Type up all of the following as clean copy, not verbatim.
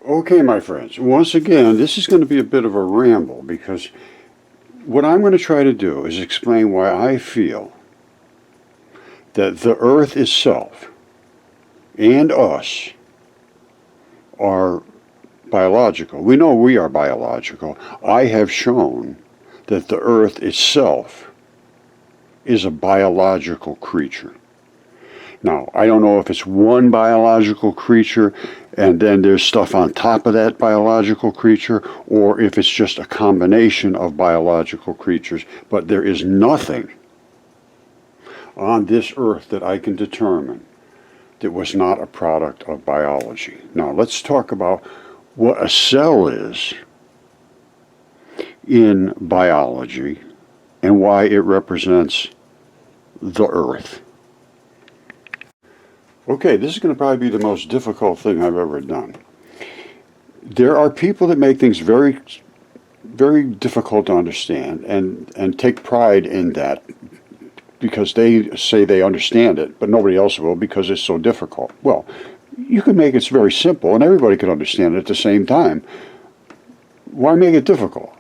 Okay, my friends, once again, this is going to be a bit of a ramble because what I'm going to try to do is explain why I feel that the Earth itself and us are biological. We know we are biological. I have shown that the Earth itself is a biological creature. Now, I don't know if it's one biological creature and then there's stuff on top of that biological creature, or if it's just a combination of biological creatures, but there is nothing on this earth that I can determine that was not a product of biology. Now, let's talk about what a cell is in biology and why it represents the earth. Okay, this is going to probably be the most difficult thing I've ever done. There are people that make things very, very difficult to understand and take pride in that because they say they understand it, but nobody else will because it's so difficult. Well, you can make it very simple and everybody can understand it at the same time. Why make it difficult?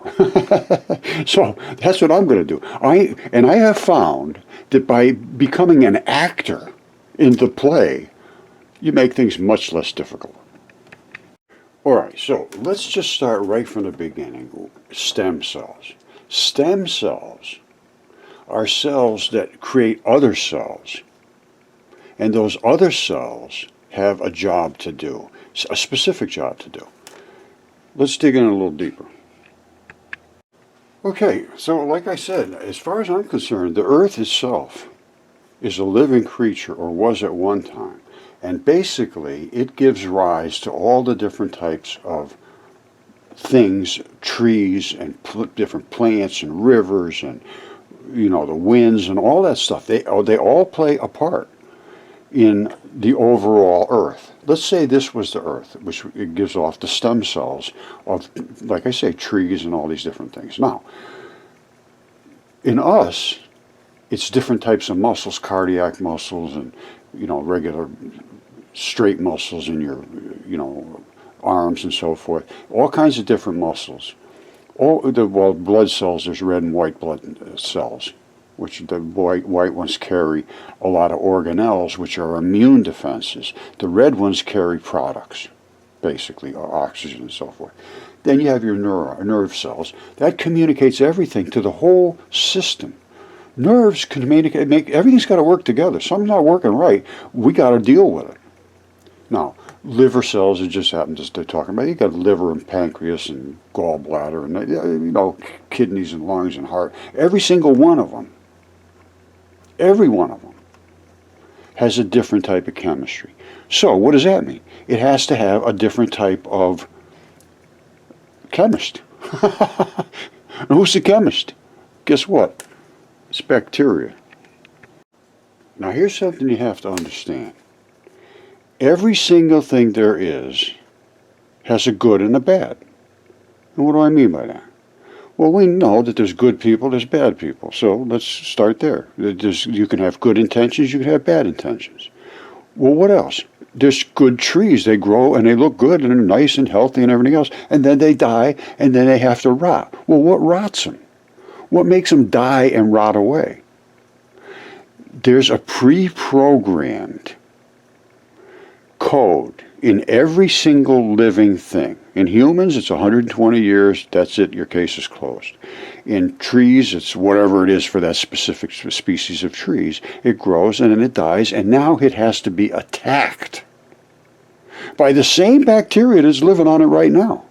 So that's what I'm going to do. I have found that by becoming an actor in the play, you make things much less difficult. All right, so let's just start right from the beginning. Stem cells. Stem cells are cells that create other cells, and those other cells have a job to do, a specific job to do. Let's dig in a little deeper. Okay, so like I said, as far as I'm concerned, the Earth itself is a living creature, or was at one time, and basically it gives rise to all the different types of things, trees and different plants and rivers and the winds and all that stuff. They all play a part in the overall Earth. Let's say this was the Earth, which it gives off the stem cells of, like I say, trees and all these different things. Now, in us, it's different types of muscles, cardiac muscles and, regular straight muscles in your, arms and so forth. All kinds of different muscles. Blood cells, there's red and white blood cells, which the white ones carry a lot of organelles, which are immune defenses. The red ones carry products, basically, oxygen and so forth. Then you have your nerve cells. That communicates everything to the whole system. Nerves communicate, everything's got to work together. Something's not working right, we got to deal with it. Now, liver cells, it just happens to talking about. You got liver and pancreas and gallbladder and kidneys and lungs and heart. Every single one of them, every one of them has a different type of chemistry. So what does that mean? It has to have a different type of chemist. And who's the chemist? Guess what? It's bacteria. Now here's something you have to understand. Every single thing there is has a good and a bad. And what do I mean by that? Well, we know that there's good people, there's bad people. So let's start there. You can have good intentions, you can have bad intentions. Well, what else? There's good trees. They grow and they look good and they're nice and healthy and everything else. And then they die and then they have to rot. Well, what rots them? What makes them die and rot away? There's a pre-programmed code in every single living thing. In humans, it's 120 years, that's it, your case is closed. In trees, it's whatever it is for that specific species of trees. It grows and then it dies, and now it has to be attacked by the same bacteria that's living on it right now.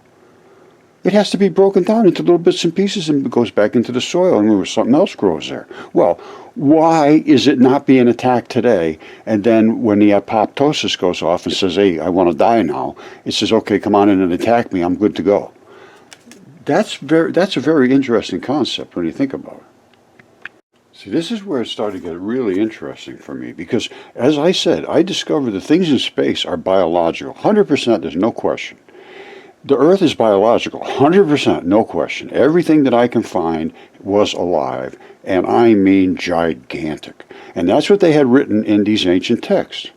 It has to be broken down into little bits and pieces and it goes back into the soil and something else grows there. Well, why is it not being attacked today? And then when the apoptosis goes off and says, hey, I want to die now, it says, okay, come on in and attack me, I'm good to go. That's a very interesting concept when you think about it. See, this is where it started to get really interesting for me because, as I said, I discovered that things in space are biological. 100%, there's no question. The Earth is biological, 100%, no question. Everything that I can find was alive, and I mean gigantic. And that's what they had written in these ancient texts.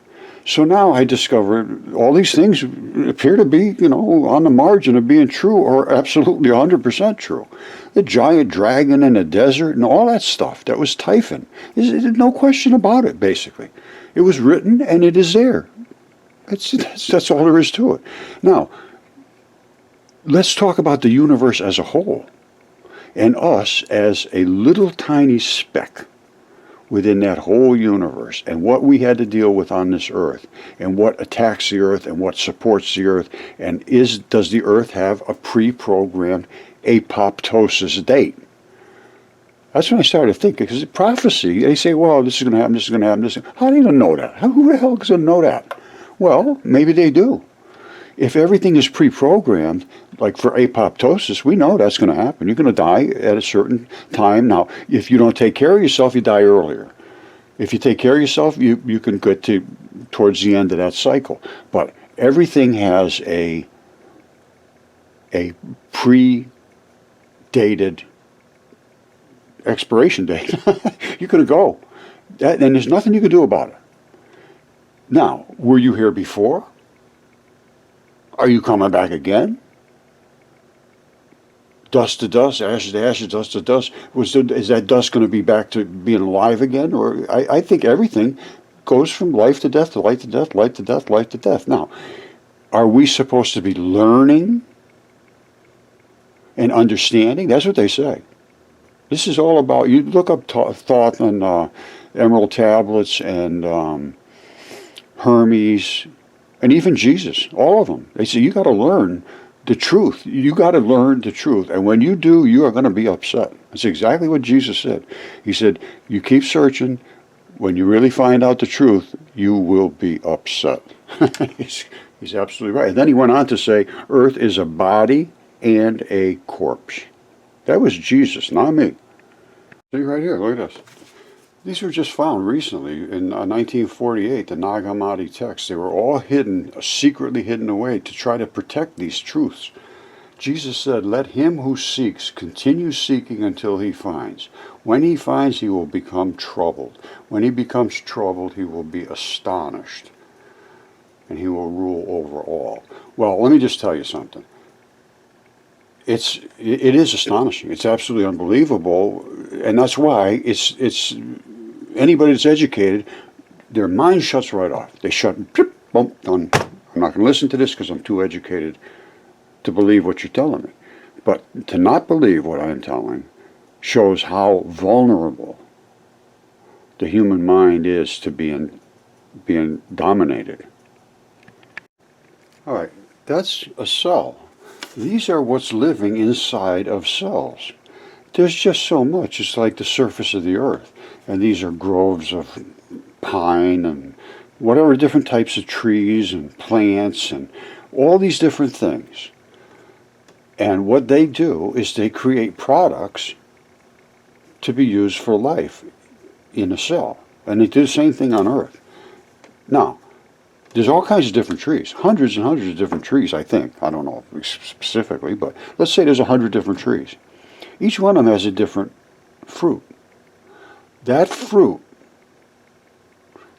So now I discovered all these things appear to be, on the margin of being true or absolutely 100% true. The giant dragon in the desert and all that stuff, that was Typhon. There's no question about it, basically. It was written and it is there. That's all there is to it. Now, let's talk about the universe as a whole and us as a little tiny speck within that whole universe, and what we had to deal with on this earth, and what attacks the earth, and what supports the earth, and does the earth have a pre-programmed apoptosis date? That's when I started thinking, because prophecy, they say, well, this is going to happen, this is going to happen, how do you know that? Who the hell is going to know that? Well, maybe they do. If everything is pre-programmed, like for apoptosis, we know that's going to happen. You're going to die at a certain time. Now, if you don't take care of yourself, you die earlier. If you take care of yourself, you can get towards the end of that cycle. But everything has a pre-dated expiration date. You're going to go. And there's nothing you can do about it. Now, were you here before? Are you coming back again? Dust to dust, ashes to ashes, dust to dust. Is that dust going to be back to being alive again? Or I think everything goes from life to death, to life to death, life to death, life to death. Now, are we supposed to be learning and understanding? That's what they say. This is all about, you look up Thoth on Emerald Tablets and Hermes, and even Jesus, all of them. They say, you got to learn the truth. You got to learn the truth. And when you do, you are going to be upset. That's exactly what Jesus said. He said, you keep searching. When you really find out the truth, you will be upset. He's absolutely right. And then he went on to say, Earth is a body and a corpse. That was Jesus, not me. See right here, look at this. These were just found recently in 1948, the Nag Hammadi texts. They were all hidden, secretly hidden away to try to protect these truths. Jesus said, let him who seeks continue seeking until he finds. When he finds, he will become troubled. When he becomes troubled, he will be astonished. And he will rule over all. Well, let me just tell you something. It is astonishing. It's absolutely unbelievable. And that's why it's anybody that's educated, their mind shuts right off. They shut, boom, done. I'm not going to listen to this because I'm too educated to believe what you're telling me. But to not believe what I'm telling shows how vulnerable the human mind is to being dominated. All right, that's a cell. These are what's living inside of cells. There's just so much. It's like the surface of the earth. And these are groves of pine and whatever different types of trees and plants and all these different things. And what they do is they create products to be used for life in a cell. And they do the same thing on Earth. Now, there's all kinds of different trees, hundreds and hundreds of different trees, I think. I don't know specifically, but let's say there's 100 different trees. Each one of them has a different fruit. That fruit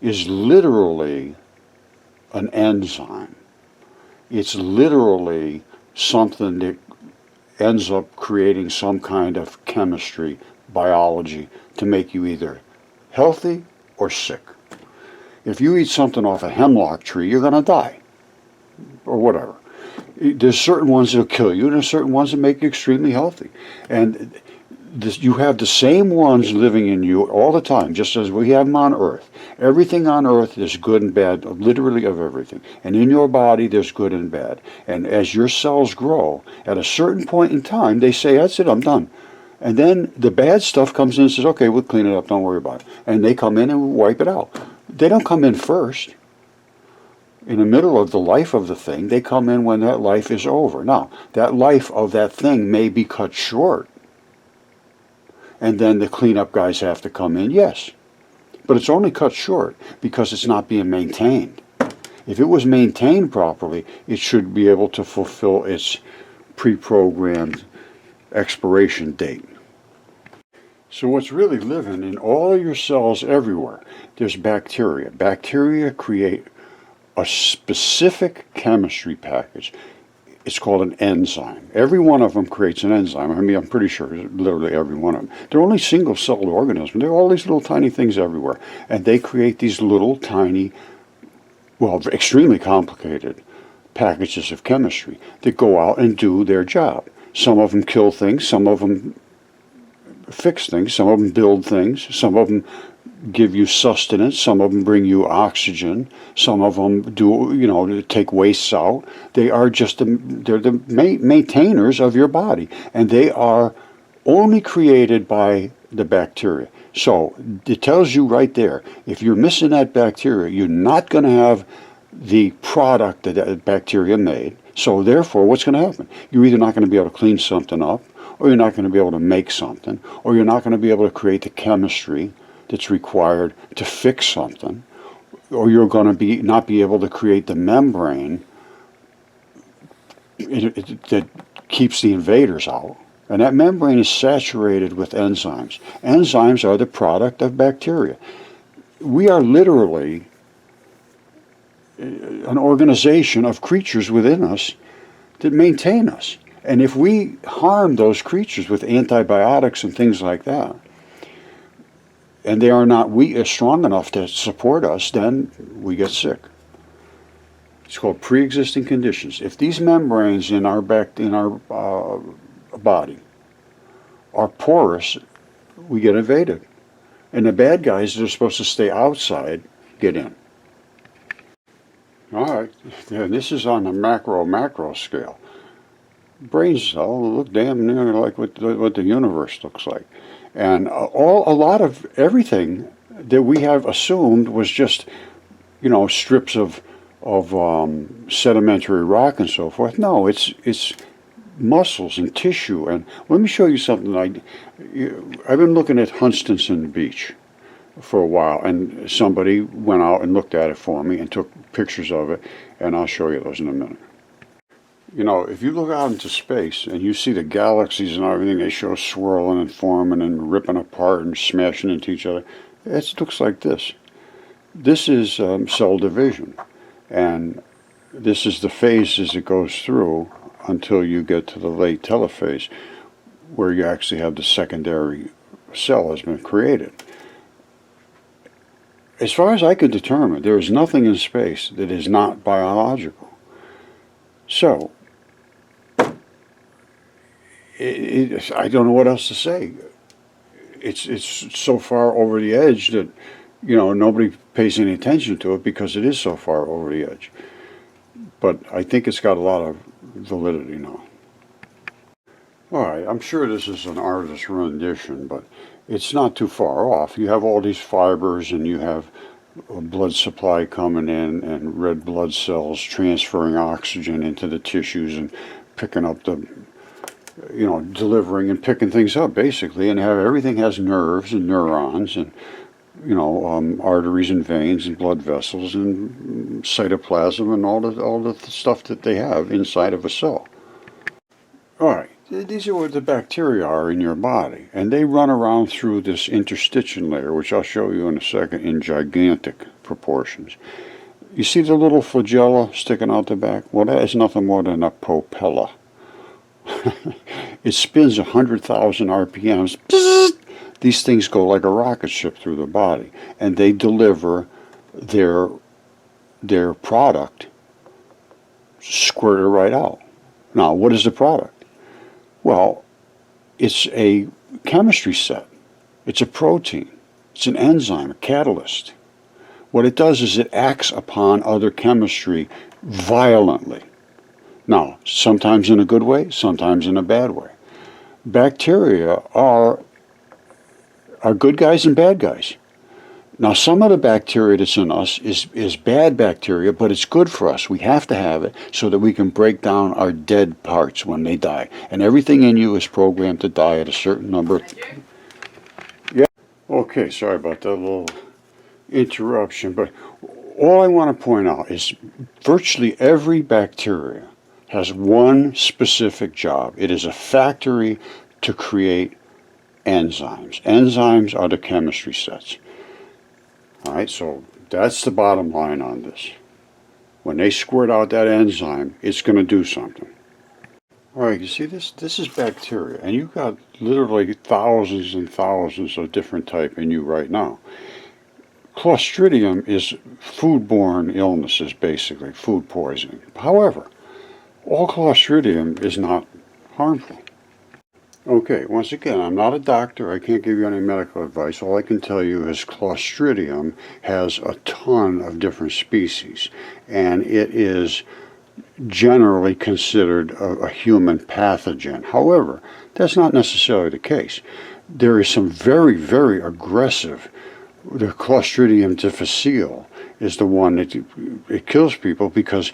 is literally an enzyme. It's literally something that ends up creating some kind of chemistry, biology, to make you either healthy or sick. If you eat something off a hemlock tree, you're going to die, or whatever. There's certain ones that will kill you, and there's certain ones that make you extremely healthy. And you have the same ones living in you all the time, just as we have them on Earth. Everything on Earth is good and bad, literally of everything. And in your body, there's good and bad. And as your cells grow, at a certain point in time, they say, that's it, I'm done. And then the bad stuff comes in and says, okay, we'll clean it up, don't worry about it. And they come in and wipe it out. They don't come in first. In the middle of the life of the thing, they come in when that life is over. Now, that life of that thing may be cut short. And then the cleanup guys have to come in, yes. But it's only cut short because it's not being maintained. If it was maintained properly, it should be able to fulfill its pre-programmed expiration date. So what's really living in all your cells everywhere, there's bacteria. Bacteria create a specific chemistry package. It's called an enzyme. Every one of them creates an enzyme. I mean, I'm pretty sure literally every one of them. They're only single-celled organisms. They're all these little tiny things everywhere. And they create these little tiny, well, extremely complicated packages of chemistry that go out and do their job. Some of them kill things, some of them fix things, some of them build things, some of them give you sustenance, some of them bring you oxygen, some of them do, to take wastes out. They are just they're the maintainers of your body, and they are only created by the bacteria. So it tells you right there, if you're missing that bacteria, you're not going to have the product that that bacteria made. So therefore, what's going to happen? You're either not going to be able to clean something up, or you're not going to be able to make something, or you're not going to be able to create the chemistry that's required to fix something, or you're going to not be able to create the membrane that keeps the invaders out. And that membrane is saturated with enzymes. Enzymes are the product of bacteria. We are literally an organization of creatures within us that maintain us. And if we harm those creatures with antibiotics and things like that, and they are not strong enough to support us, then we get sick. It's called pre-existing conditions. If these membranes in our body are porous, we get invaded. And the bad guys that are supposed to stay outside get in. All right, yeah, this is on the macro scale. Brain cells look damn near like what the universe looks like. And a lot of everything that we have assumed was just, strips of sedimentary rock and so forth. No, it's muscles and tissue. And let me show you something. I've been looking at Hunstanton Beach for a while, and somebody went out and looked at it for me and took pictures of it, and I'll show you those in a minute. If you look out into space and you see the galaxies and everything, they show swirling and forming and ripping apart and smashing into each other. It looks like this. This is cell division, and this is the phases it goes through until you get to the late telophase, where you actually have the secondary cell has been created. As far as I could determine, there is nothing in space that is not biological. So, I don't know what else to say. It's so far over the edge that, nobody pays any attention to it because it is so far over the edge. But I think it's got a lot of validity now. All right, I'm sure this is an artist's rendition, but it's not too far off. You have all these fibers, and you have a blood supply coming in, and red blood cells transferring oxygen into the tissues and picking up the, delivering and picking things up basically. And everything has nerves and neurons and, arteries and veins and blood vessels and cytoplasm and all the stuff that they have inside of a cell. All right. These are what the bacteria are in your body, and they run around through this interstitium layer, which I'll show you in a second, in gigantic proportions. You see the little flagella sticking out the back? Well, that is nothing more than a propeller. It spins 100,000 RPMs. These things go like a rocket ship through the body, and they deliver their product squirted right out. Now, what is the product? Well, it's a chemistry set. It's a protein. It's an enzyme, a catalyst. What it does is it acts upon other chemistry violently. Now, sometimes in a good way, sometimes in a bad way. Bacteria are good guys and bad guys. Now, some of the bacteria that's in us is bad bacteria, but it's good for us. We have to have it so that we can break down our dead parts when they die. And everything in you is programmed to die at a certain number. Yeah. Okay, sorry about that little interruption. But all I want to point out is virtually every bacteria has one specific job. It is a factory to create enzymes. Enzymes are the chemistry sets. All right, so that's the bottom line on this. when they squirt out that enzyme, it's going to do something. All right, you see this is bacteria, and you've got literally thousands and thousands of different type in you right now. Clostridium is foodborne illnesses, basically, food poisoning. However, all Clostridium is not harmful. Okay, once again, I'm not a doctor. I can't give you any medical advice. All I can tell you is Clostridium has a ton of different species, and it is generally considered a human pathogen. However, that's not necessarily the case. There is some very, very aggressive. The Clostridium difficile is the one that it kills people because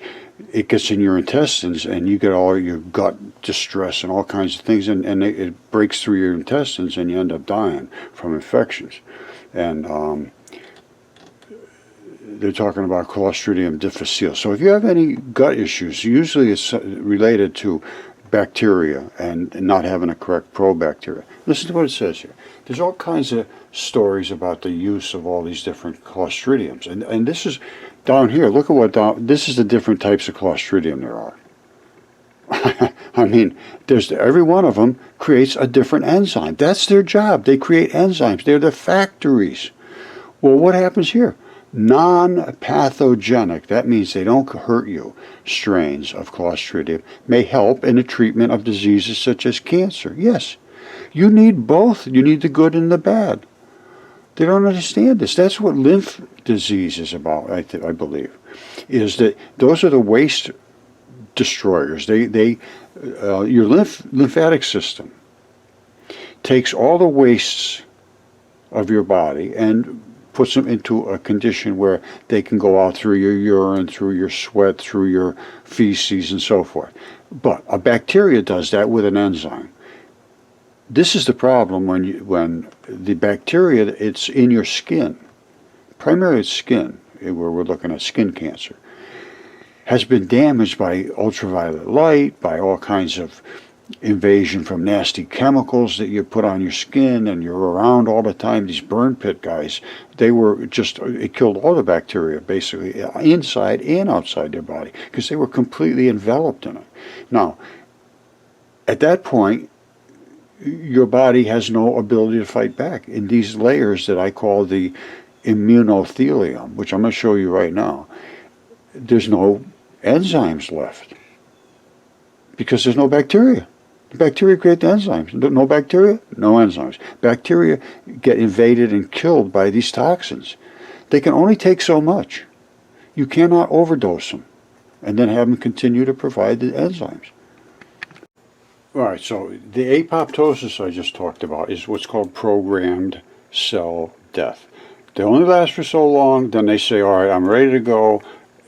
it gets in your intestines and you get all your gut distress and all kinds of things, and it breaks through your intestines and you end up dying from infections. And they're talking about Clostridium difficile. So if you have any gut issues, usually it's related to bacteria and not having a correct probacteria. Listen to what it says here. There's all kinds of stories about the use of all these different Clostridiums. And this is down here. Look at what this is the different types of Clostridium there are. I mean, every one of them creates a different enzyme. That's their job. They create enzymes. They're the factories. Well, what happens here? Non-pathogenic, that means they don't hurt you, strains of Clostridium may help in the treatment of diseases such as cancer. Yes, you need both. You need the good and the bad. They don't understand this. That's what lymph disease is about, I believe, is that those are the waste destroyers. Your lymphatic system takes all the wastes of your body and puts them into a condition where they can go out through your urine, through your sweat, through your feces, and so forth. But a bacteria does that with an enzyme. This is the problem when the bacteria, it's in your skin, primarily it's skin, where we're looking at skin cancer, has been damaged by ultraviolet light, by all kinds of invasion from nasty chemicals that you put on your skin and you're around all the time. These burn pit guys, it killed all the bacteria basically inside and outside their body because they were completely enveloped in it. Now, at that point, your body has no ability to fight back. In these layers that I call the immunothelium, which I'm going to show you right now, there's no enzymes left because there's no bacteria. The bacteria create the enzymes. No bacteria, no enzymes. Bacteria get invaded and killed by these toxins. They can only take so much. You cannot overdose them and then have them continue to provide the enzymes. All right, so the apoptosis I just talked about is what's called programmed cell death. They only last for so long, then they say, all right, I'm ready to go.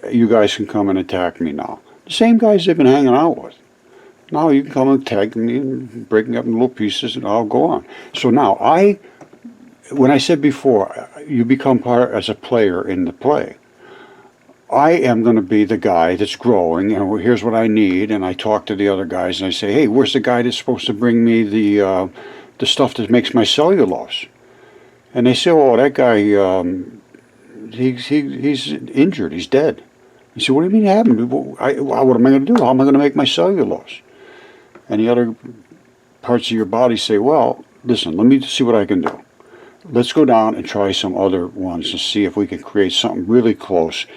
You guys can come and attack me now. The same guys they've been hanging out with. Now you can come and attack me and break me up in little pieces and I'll go on. So now when I said before, you become part as a player in the play. I am going to be the guy that's growing, and here's what I need, and I talk to the other guys, and I say, hey, where's the guy that's supposed to bring me the stuff that makes my cellulose? And they say, oh, that guy, he's injured, he's dead. I say, what do you mean happened? What am I going to do? How am I going to make my cellulose? And the other parts of your body say, well, listen, let me see what I can do. Let's go down and try some other ones and see if we can create something really close.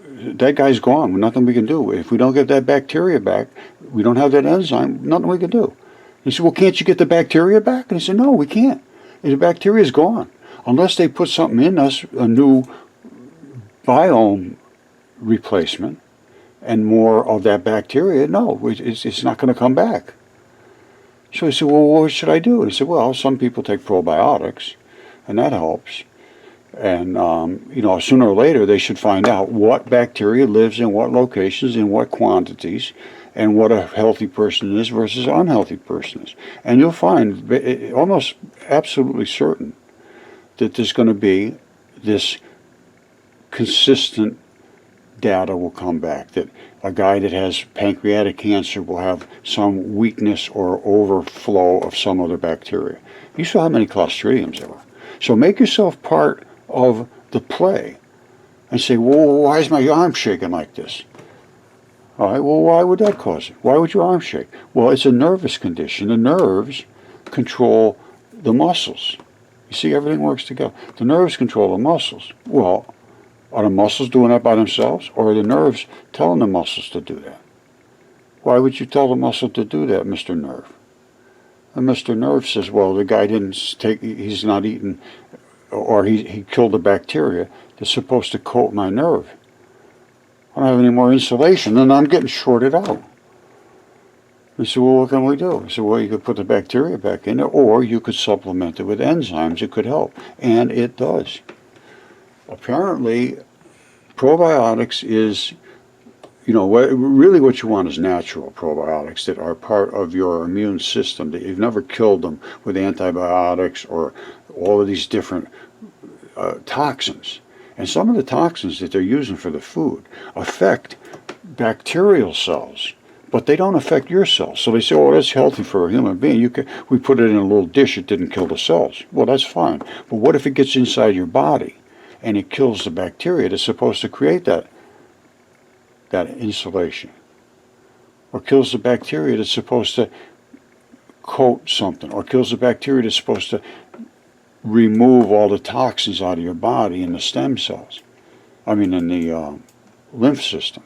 That guy's gone. Nothing we can do. If we don't get that bacteria back, we don't have that enzyme, nothing we can do. He said, well, can't you get the bacteria back? And he said, no, we can't. The bacteria is gone. Unless they put something in us, a new biome replacement, and more of that bacteria, no, it's not going to come back. So he said, well, what should I do? And he said, well, some people take probiotics, and that helps. And, sooner or later, they should find out what bacteria lives in what locations, in what quantities, and what a healthy person is versus an unhealthy person is. And you'll find, almost absolutely certain, that there's going to be this consistent data will come back, that a guy that has pancreatic cancer will have some weakness or overflow of some other bacteria. You saw how many Clostridiums there were. So make yourself part of the play and say, well, why is my arm shaking like this? All right, well, why would that cause it? Why would your arm shake? Well, it's a nervous condition. The nerves control the muscles. You see, everything works together. The nerves control the muscles. Well, are the muscles doing that by themselves, or are the nerves telling the muscles to do that? Why would you tell the muscle to do that, Mr. Nerve? And Mr. Nerve says, well, the guy he's not eating, or he killed the bacteria that's supposed to coat my nerve. I don't have any more insulation, and I'm getting shorted out. We said, well, what can we do? I said, well, you could put the bacteria back in it, or you could supplement it with enzymes. It could help, and it does. Apparently, probiotics is, really what you want is natural probiotics that are part of your immune system, that you've never killed them with antibiotics or all of these different toxins. And some of the toxins that they're using for the food affect bacterial cells, but they don't affect your cells. So they say, oh, that's healthy for a human being. We put it in a little dish, it didn't kill the cells. Well, that's fine. But what if it gets inside your body and it kills the bacteria that's supposed to create that insulation? Or kills the bacteria that's supposed to coat something, or kills the bacteria that's supposed to remove all the toxins out of your body in the stem cells. In the lymph system.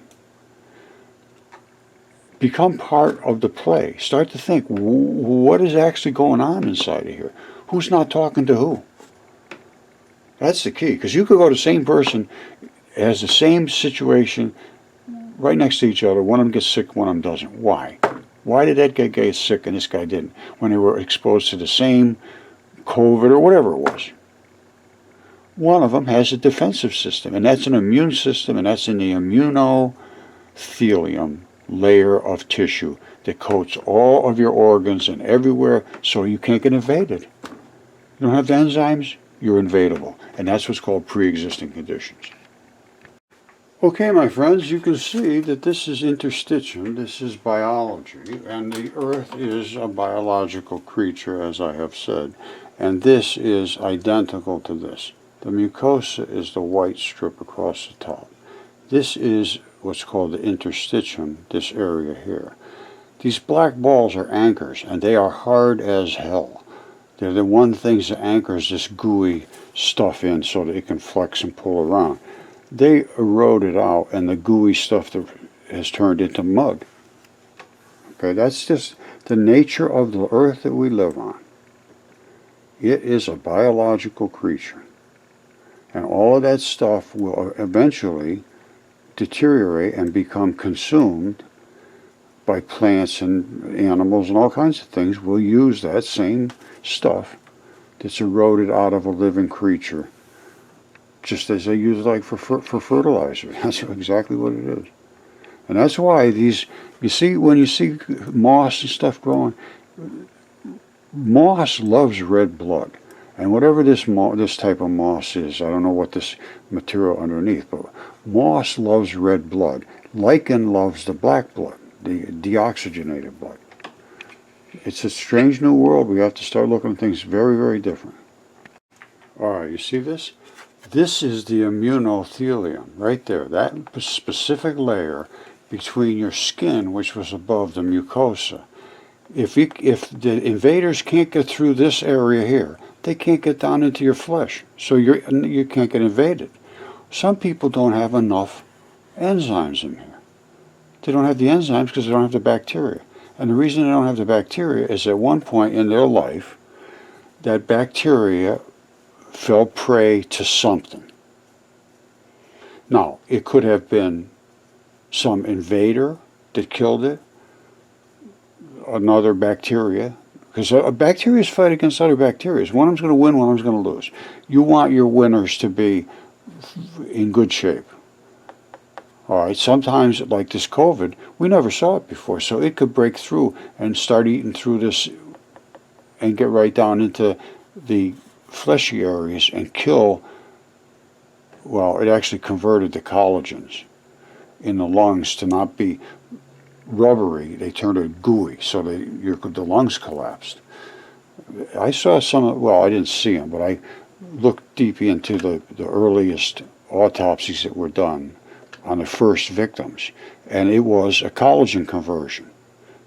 Become part of the play. Start to think, what is actually going on inside of here? Who's not talking to who? That's the key, because you could go to the same person, has the same situation, right next to each other. One of them gets sick, one of them doesn't. Why? Why did that guy get sick and this guy didn't? When they were exposed to the same COVID or whatever it was. One of them has a defensive system, and that's an immune system, and that's in the immunothelium layer of tissue that coats all of your organs and everywhere, so you can't get invaded. You don't have the enzymes, you're invadable, and that's what's called pre-existing conditions. Okay, my friends, you can see that this is interstitium, this is biology, and the Earth is a biological creature, as I have said. And this is identical to this. The mucosa is the white strip across the top. This is what's called the interstitium, this area here. These black balls are anchors, and they are hard as hell. They're the one things that anchors this gooey stuff in so that it can flex and pull around. They eroded out, and the gooey stuff that has turned into mud. Okay, that's just the nature of the Earth that we live on. It is a biological creature. And all of that stuff will eventually deteriorate and become consumed by plants and animals and all kinds of things. Will use that same stuff that's eroded out of a living creature, just as they use it for fertilizer. That's exactly what it is. And that's why when you see moss and stuff growing, moss loves red blood, and whatever this type of moss is, I don't know what this material underneath, but moss loves red blood. Lichen loves the black blood, the deoxygenated blood. It's a strange new world. We have to start looking at things very, very different. All right, you see this? This is the immunothelium right there, that specific layer between your skin, which was above the mucosa. If the invaders can't get through this area here, they can't get down into your flesh, so you can't get invaded. Some people don't have enough enzymes in here. They don't have the enzymes because they don't have the bacteria. And the reason they don't have the bacteria is at one point in their life, that bacteria fell prey to something. Now, it could have been some invader that killed it, another bacteria, because bacteria fight against other bacteria. One of them's going to win, one of them's going to lose. You want your winners to be in good shape. All right, sometimes, like this COVID, we never saw it before, so it could break through and start eating through this and get right down into the fleshy areas and kill. Well, it actually converted the collagens in the lungs to not be rubbery. They turned it gooey, so the lungs collapsed. I saw some, well, I didn't see them, but I looked deep into the earliest autopsies that were done on the first victims, and it was a collagen conversion.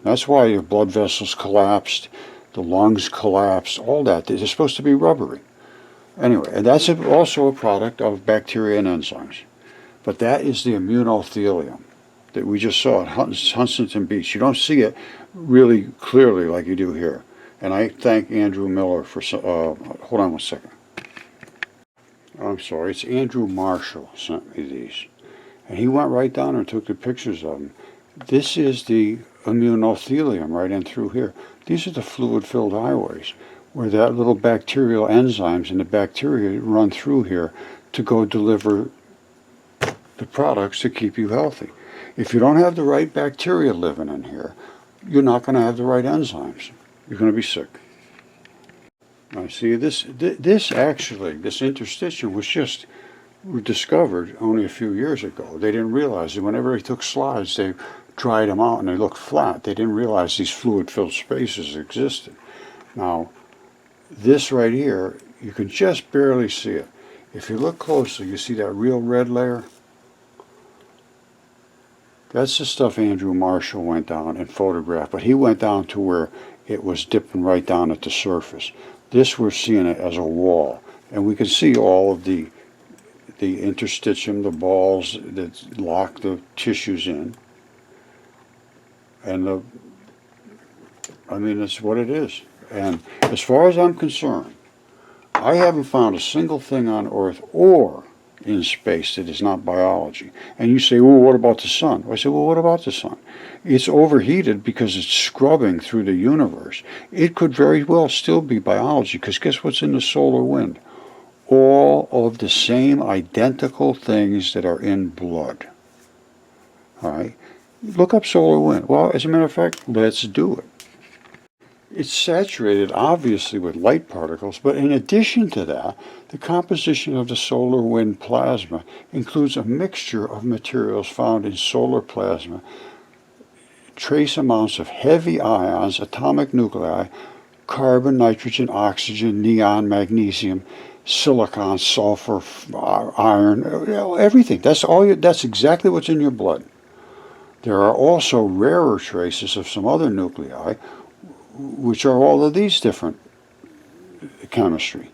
That's why your blood vessels collapsed, the lungs collapsed, all that. They're supposed to be rubbery. Anyway, and that's also a product of bacteria and enzymes. But that is the immunothelium that we just saw at Huntington Beach. You don't see it really clearly like you do here. And I thank Andrew Miller for, hold on one second. I'm sorry, it's Andrew Marshall sent me these. And he went right down and took the pictures of them. This is the immunothelium right in through here. These are the fluid-filled highways where that little bacterial enzymes and the bacteria run through here to go deliver the products to keep you healthy. If you don't have the right bacteria living in here, you're not going to have the right enzymes. You're going to be sick. Now see, this interstitium was just discovered only a few years ago. They didn't realize that whenever they took slides, they dried them out and they looked flat. They didn't realize these fluid-filled spaces existed. Now, this right here, you can just barely see it. If you look closely, you see that real red layer? That's the stuff Andrew Marshall went down and photographed, but he went down to where it was dipping right down at the surface. This, we're seeing it as a wall, and we can see all of the interstitium, the balls that lock the tissues in. And I mean, that's what it is. And as far as I'm concerned, I haven't found a single thing on Earth or in space that is not biology. And you say, well, what about the sun? I say, well, what about the sun? It's overheated because it's scrubbing through the universe. It could very well still be biology, because guess what's in the solar wind? All of the same identical things that are in blood. All right? Look up solar wind. Well, as a matter of fact, let's do it. It's saturated, obviously, with light particles, but in addition to that, the composition of the solar wind plasma includes a mixture of materials found in solar plasma, trace amounts of heavy ions, atomic nuclei, carbon, nitrogen, oxygen, neon, magnesium, silicon, sulfur, iron, everything. That's exactly what's in your blood. There are also rarer traces of some other nuclei, which are all of these different chemistry.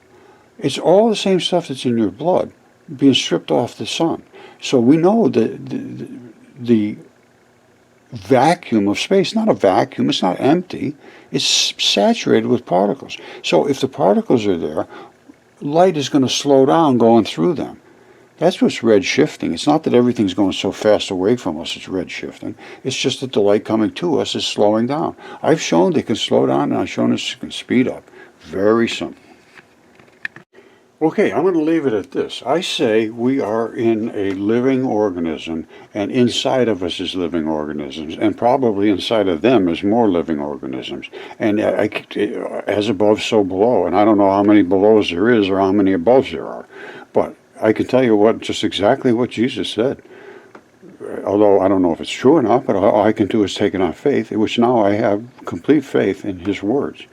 It's all the same stuff that's in your blood being stripped off the sun. So we know that the vacuum of space, not a vacuum, it's not empty, it's saturated with particles. So if the particles are there, light is going to slow down going through them. That's what's red shifting. It's not that everything's going so fast away from us, it's red shifting. It's just that the light coming to us is slowing down. I've shown they can slow down, and I've shown it can speed up. Very simple. Okay, I'm going to leave it at this. I say we are in a living organism, and inside of us is living organisms, and probably inside of them is more living organisms. And as above, so below. And I don't know how many belows there is or how many aboves there are. But I can tell you just exactly what Jesus said. Although I don't know if it's true or not, but all I can do is take it on faith, which now I have complete faith in his words.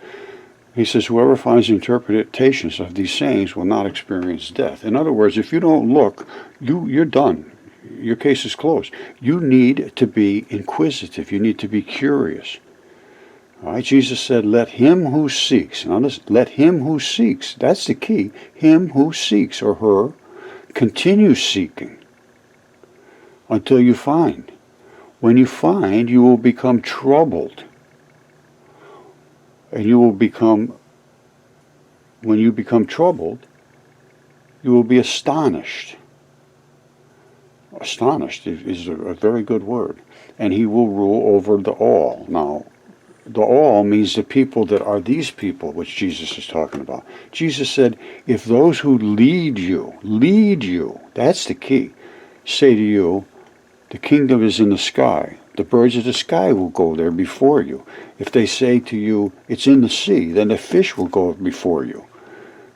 He says, whoever finds interpretations of these sayings will not experience death. In other words, if you don't look, you're done. Your case is closed. You need to be inquisitive. You need to be curious. All right? Jesus said, let him who seeks, now listen, let him who seeks, that's the key, him who seeks, or her, continue seeking until you find. When you find, you will become troubled. And when you become troubled, you will be astonished. Astonished is a very good word. And he will rule over the all. Now, the all means the people that are these people, which Jesus is talking about. Jesus said, if those who lead you, that's the key, say to you, the kingdom is in the sky, the birds of the sky will go there before you. If they say to you, it's in the sea, then the fish will go before you.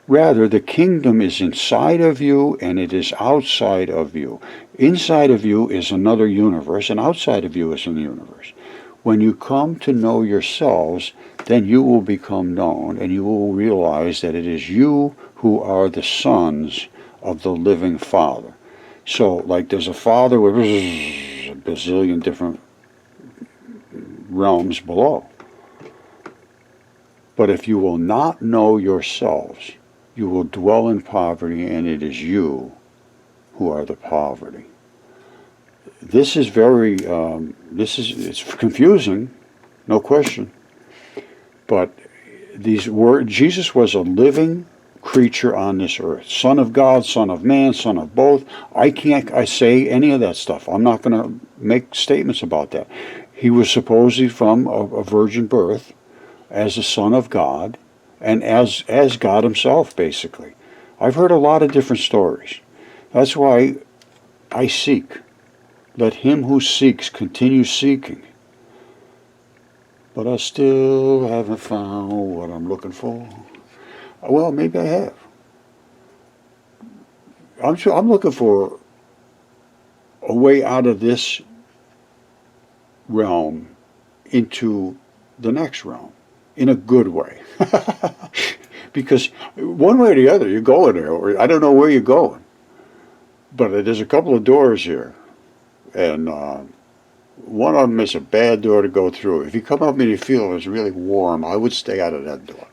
Rather, the kingdom is inside of you and it is outside of you. Inside of you is another universe, and outside of you is a universe. When you come to know yourselves, then you will become known, and you will realize that it is you who are the sons of the living Father. So, like, there's a father with a bazillion different realms below. But if you will not know yourselves, you will dwell in poverty, and it is you who are the poverty. This is very, it's confusing, no question. But these words, Jesus was a living creature on this earth. Son of God, son of man, son of both. I say any of that stuff. I'm not going to make statements about that. He was supposedly from a virgin birth as the son of God and as God himself, basically. I've heard a lot of different stories. That's why I seek. Let him who seeks continue seeking. But I still haven't found what I'm looking for. Well, maybe I have. I'm looking for a way out of this realm into the next realm in a good way. Because one way or the other, you're going there. Or I don't know where you're going. But there's a couple of doors here. And one of them is a bad door to go through. If you come up and you feel it's really warm, I would stay out of that door.